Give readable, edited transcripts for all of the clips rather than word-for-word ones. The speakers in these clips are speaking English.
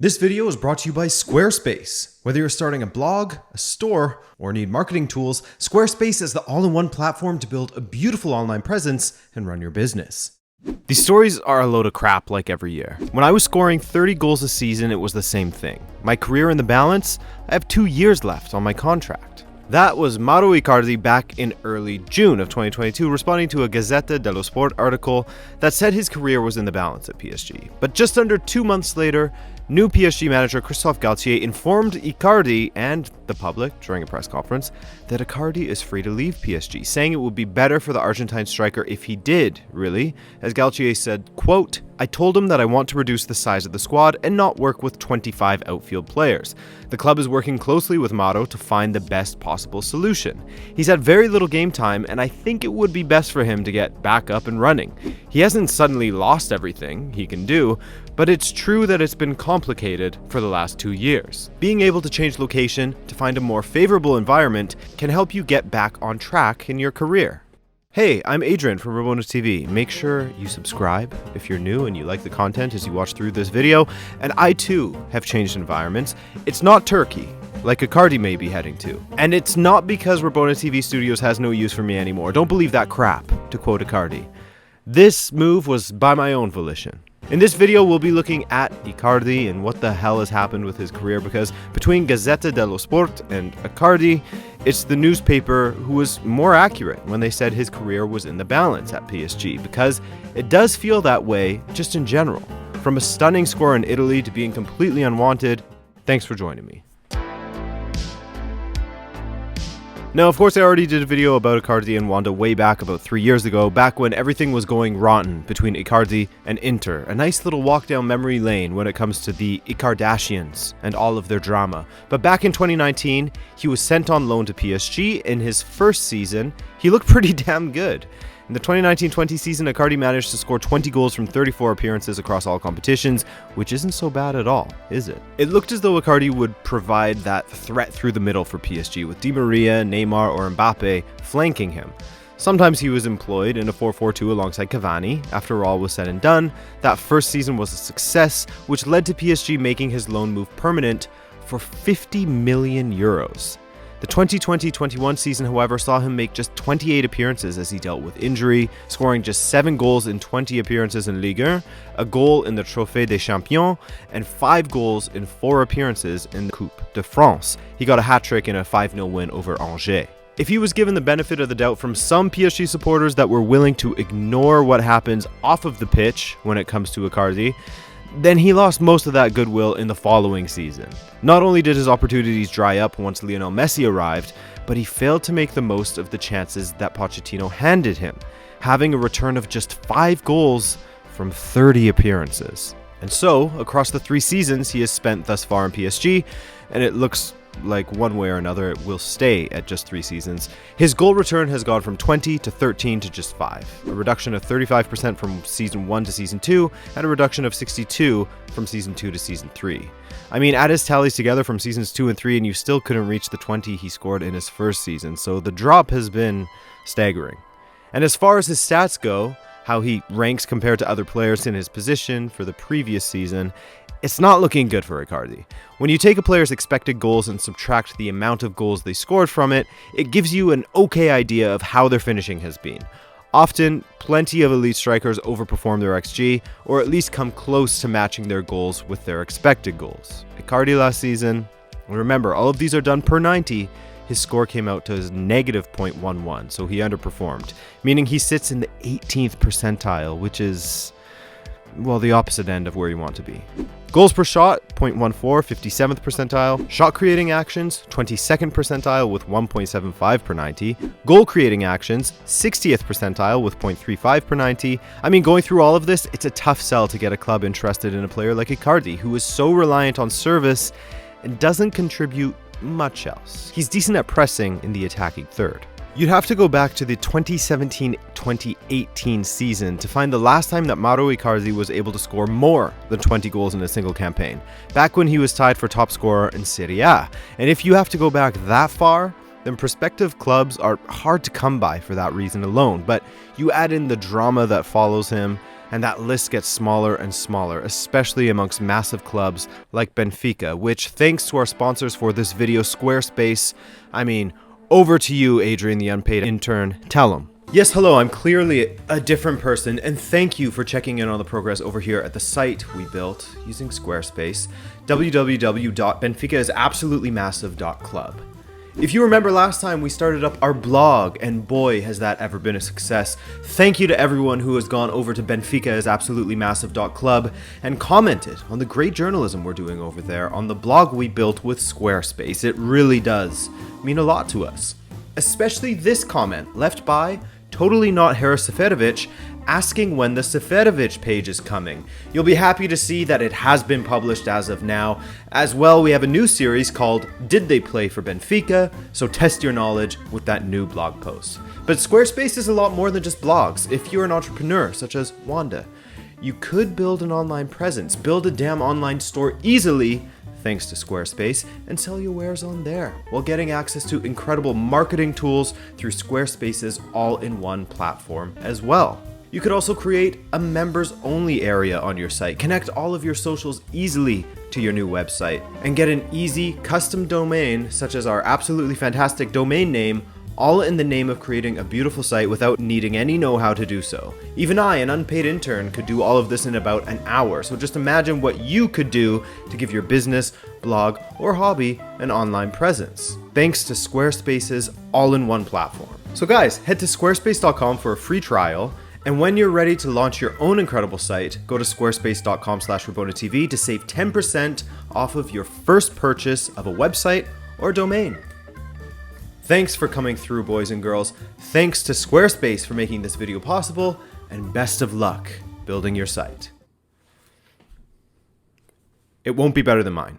This video is brought to you by Squarespace. Whether you're starting a blog, a store, or need marketing tools, Squarespace is the all-in-one platform to build a beautiful online presence and run your business. These stories are a load of crap like every year. When I was scoring 30 goals a season, it was the same thing. My career in the balance, I have 2 years left on my contract. That was Mauro Icardi back in early June of 2022, responding to a Gazzetta dello Sport article that said his career was in the balance at PSG. But just under 2 months later, new PSG manager Christophe Galtier informed Icardi and the public during a press conference that Icardi is free to leave PSG, saying it would be better for the Argentine striker if he did, really. As Galtier said, quote, "I told him that I want to reduce the size of the squad and not work with 25 outfield players. The club is working closely with Mauro to find the best possible solution. He's had very little game time, and I think it would be best for him to get back up and running. He hasn't suddenly lost everything he can do, but it's true that it's been complicated for the last 2 years. Being able to change location to find a more favorable environment can help you get back on track in your career." Hey, I'm Adrian from Rabona TV. Make sure you subscribe if you're new and you like the content as you watch through this video. And I too have changed environments. It's not Turkey, like Icardi may be heading to. And it's not because Rabona TV Studios has no use for me anymore. Don't believe that crap, to quote Icardi. This move was by my own volition. In this video, we'll be looking at Icardi and what the hell has happened with his career, because between Gazzetta dello Sport and Icardi, it's the newspaper who was more accurate when they said his career was in the balance at PSG, because it does feel that way just in general. From a stunning score in Italy to being completely unwanted. Thanks for joining me. Now, of course, I already did a video about Icardi and Wanda way back about 3 years ago, back when everything was going rotten between Icardi and Inter. A nice little walk down memory lane when it comes to the Ikardashians and all of their drama. But back in 2019, he was sent on loan to PSG. In his first season, he looked pretty damn good. In the 2019-20 season, Icardi managed to score 20 goals from 34 appearances across all competitions, which isn't so bad at all, is it? It looked as though Icardi would provide that threat through the middle for PSG, with Di Maria, Neymar, or Mbappe flanking him. Sometimes he was employed in a 4-4-2 alongside Cavani. After all was said and done, that first season was a success, which led to PSG making his loan move permanent for 50 million euros. The 2020-21 season, however, saw him make just 28 appearances as he dealt with injury, scoring just 7 goals in 20 appearances in Ligue 1, a goal in the Trophée des Champions, and 5 goals in 4 appearances in the Coupe de France. He got a hat-trick in a 5-0 win over Angers. If he was given the benefit of the doubt from some PSG supporters that were willing to ignore what happens off of the pitch when it comes to Icardi, then he lost most of that goodwill in the following season. Not only did his opportunities dry up once Lionel Messi arrived, but he failed to make the most of the chances that Pochettino handed him, having a return of just 5 goals from 30 appearances. And so, across the 3 seasons he has spent thus far in PSG, and it looks like one way or another it will stay at just 3 seasons, his goal return has gone from 20 to 13 to just 5, a reduction of 35% from season 1 to season 2, and a reduction of 62 from season 2 to season 3. I mean, add his tallies together from seasons 2 and 3 and you still couldn't reach the 20 he scored in his first season, so the drop has been staggering. And as far as his stats go, how he ranks compared to other players in his position for the previous season, it's not looking good for Icardi. When you take a player's expected goals and subtract the amount of goals they scored from it, it gives you an okay idea of how their finishing has been. Often, plenty of elite strikers overperform their XG, or at least come close to matching their goals with their expected goals. Icardi last season, remember, all of these are done per 90, his score came out to his negative 0.11, so he underperformed, meaning he sits in the 18th percentile, which is, well, the opposite end of where you want to be. Goals per shot, 0.14, 57th percentile. Shot creating actions, 22nd percentile with 1.75 per 90. Goal creating actions, 60th percentile with 0.35 per 90. I mean, going through all of this, it's a tough sell to get a club interested in a player like Icardi, who is so reliant on service and doesn't contribute much else. He's decent at pressing in the attacking third. You'd have to go back to the 2017-2018 season to find the last time that Mauro Icardi was able to score more than 20 goals in a single campaign, back when he was tied for top scorer in Serie A. And if you have to go back that far, then prospective clubs are hard to come by for that reason alone. But you add in the drama that follows him, and that list gets smaller and smaller, especially amongst massive clubs like Benfica, which, thanks to our sponsors for this video, Squarespace, over to you, Adrian, the unpaid intern. Tell them. Yes, hello, I'm clearly a different person, and thank you for checking in on the progress over here at the site we built using Squarespace, www.benficaisabsolutelymassive.club. If you remember last time, we started up our blog, and boy, has that ever been a success. Thank you to everyone who has gone over to benficaisabsolutelymassive.club and commented on the great journalism we're doing over there on the blog we built with Squarespace. It really does mean a lot to us. Especially this comment left by Totally Not Harris Seferovic, asking when the Seferovic page is coming. You'll be happy to see that it has been published as of now. As well, we have a new series called Did They Play for Benfica? So test your knowledge with that new blog post. But Squarespace is a lot more than just blogs. If you're an entrepreneur, such as Wanda, you could build an online presence, build a damn online store easily, thanks to Squarespace, and sell your wares on there, while getting access to incredible marketing tools through Squarespace's all-in-one platform as well. You could also create a members-only area on your site, connect all of your socials easily to your new website, and get an easy custom domain, such as our absolutely fantastic domain name, all in the name of creating a beautiful site without needing any know-how to do so. Even I, an unpaid intern, could do all of this in about an hour, so just imagine what you could do to give your business, blog, or hobby an online presence, thanks to Squarespace's all-in-one platform. So guys, head to squarespace.com for a free trial, and when you're ready to launch your own incredible site, go to squarespace.com/RabonaTV to save 10% off of your first purchase of a website or domain. Thanks for coming through, boys and girls. Thanks to Squarespace for making this video possible, and best of luck building your site. It won't be better than mine.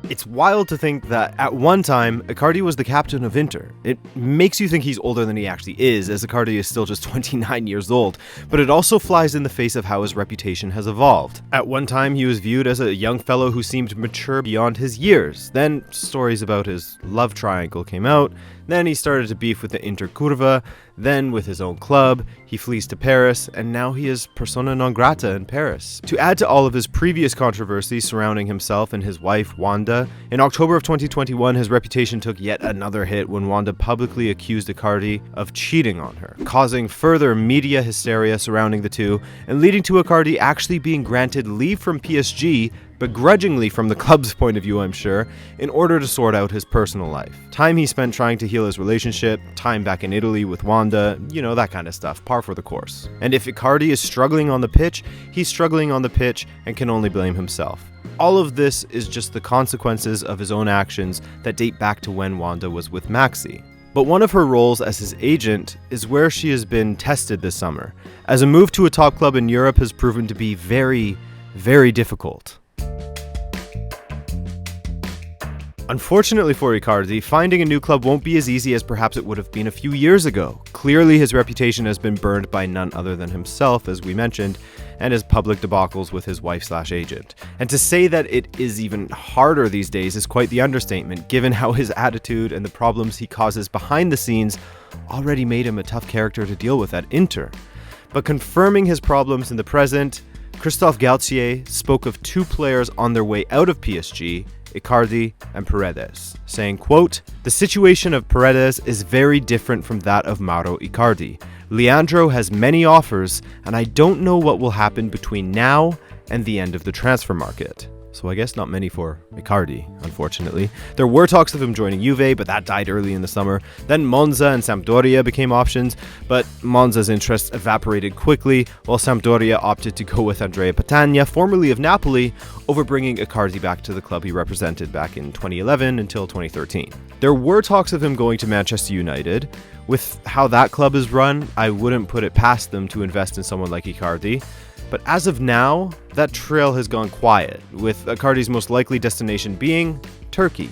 It's wild to think that at one time, Icardi was the captain of Inter. It makes you think he's older than he actually is, as Icardi is still just 29 years old, but it also flies in the face of how his reputation has evolved. At one time, he was viewed as a young fellow who seemed mature beyond his years. Then stories about his love triangle came out. Then he started to beef with the Inter Curva. Then with his own club, he flees to Paris, and now he is persona non grata in Paris. To add to all of his previous controversies surrounding himself and his wife, Wanda, in October of 2021, his reputation took yet another hit when Wanda publicly accused Icardi of cheating on her, causing further media hysteria surrounding the two, and leading to Icardi actually being granted leave from PSG, begrudgingly from the club's point of view, I'm sure, in order to sort out his personal life. Time he spent trying to heal his relationship, time back in Italy with Wanda, that kind of stuff, par for the course. And if Icardi is struggling on the pitch, he's struggling on the pitch and can only blame himself. All of this is just the consequences of his own actions that date back to when Wanda was with Maxi. But one of her roles as his agent is where she has been tested this summer, as a move to a top club in Europe has proven to be very, very difficult. Unfortunately for Icardi, finding a new club won't be as easy as perhaps it would have been a few years ago. Clearly, his reputation has been burned by none other than himself, as we mentioned, and his public debacles with his wife/agent. And to say that it is even harder these days is quite the understatement, given how his attitude and the problems he causes behind the scenes already made him a tough character to deal with at Inter. But confirming his problems in the present, Christophe Galtier spoke of two players on their way out of PSG, Icardi and Paredes, saying, quote, "The situation of Paredes is very different from that of Mauro Icardi. Leandro has many offers, and I don't know what will happen between now and the end of the transfer market." So I guess not many for Icardi, unfortunately. There were talks of him joining Juve, but that died early in the summer. Then Monza and Sampdoria became options, but Monza's interest evaporated quickly, while Sampdoria opted to go with Andrea Patagna, formerly of Napoli, over bringing Icardi back to the club he represented back in 2011 until 2013. There were talks of him going to Manchester United. With how that club is run, I wouldn't put it past them to invest in someone like Icardi. But as of now, that trail has gone quiet, with Icardi's most likely destination being Turkey.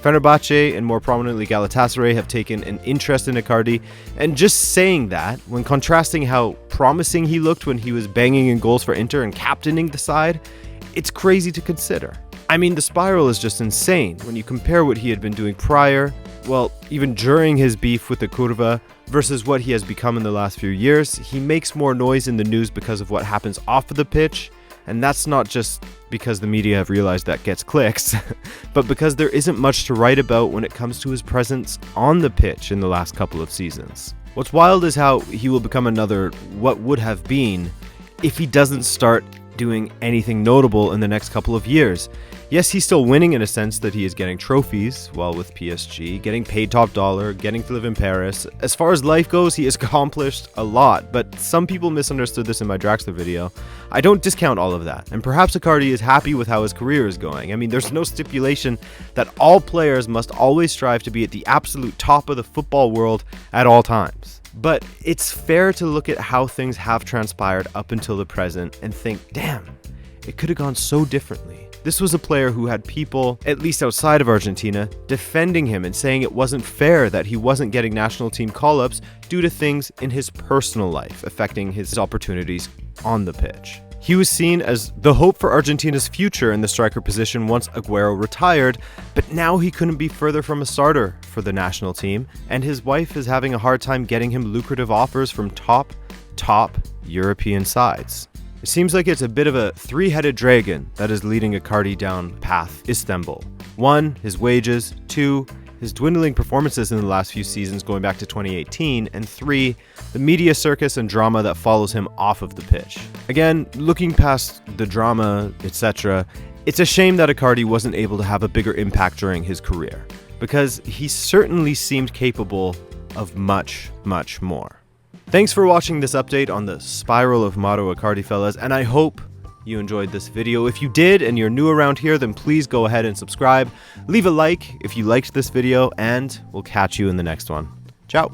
Fenerbahce and more prominently Galatasaray have taken an interest in Icardi, and just saying that, when contrasting how promising he looked when he was banging in goals for Inter and captaining the side, it's crazy to consider. I mean, the spiral is just insane when you compare what he had been doing prior well, even during his beef with the Curva versus what he has become in the last few years, he makes more noise in the news because of what happens off of the pitch. And that's not just because the media have realized that gets clicks, but because there isn't much to write about when it comes to his presence on the pitch in the last couple of seasons. What's wild is how he will become another what would have been if he doesn't start doing anything notable in the next couple of years. Yes, he's still winning in a sense that he is getting trophies while with PSG, getting paid top dollar, getting to live in Paris. As far as life goes, he has accomplished a lot, but some people misunderstood this in my Draxler video. I don't discount all of that, and perhaps Icardi is happy with how his career is going. I mean, there's no stipulation that all players must always strive to be at the absolute top of the football world at all times. But it's fair to look at how things have transpired up until the present and think, damn, it could have gone so differently. This was a player who had people, at least outside of Argentina, defending him and saying it wasn't fair that he wasn't getting national team call-ups due to things in his personal life affecting his opportunities on the pitch. He was seen as the hope for Argentina's future in the striker position once Agüero retired, but now he couldn't be further from a starter for the national team, and his wife is having a hard time getting him lucrative offers from top European sides. It seems like it's a bit of a three-headed dragon that is leading Icardi down path Istanbul. 1, his wages, 2, his dwindling performances in the last few seasons going back to 2018, and 3, the media circus and drama that follows him off of the pitch. Again, looking past the drama, etc., it's a shame that Icardi wasn't able to have a bigger impact during his career, because he certainly seemed capable of much more. Thanks for watching this update on the spiral of Mauro Icardi, fellas, and I hope you enjoyed this video. If you did and you're new around here, then please go ahead and subscribe. Leave a like if you liked this video, and we'll catch you in the next one. Ciao!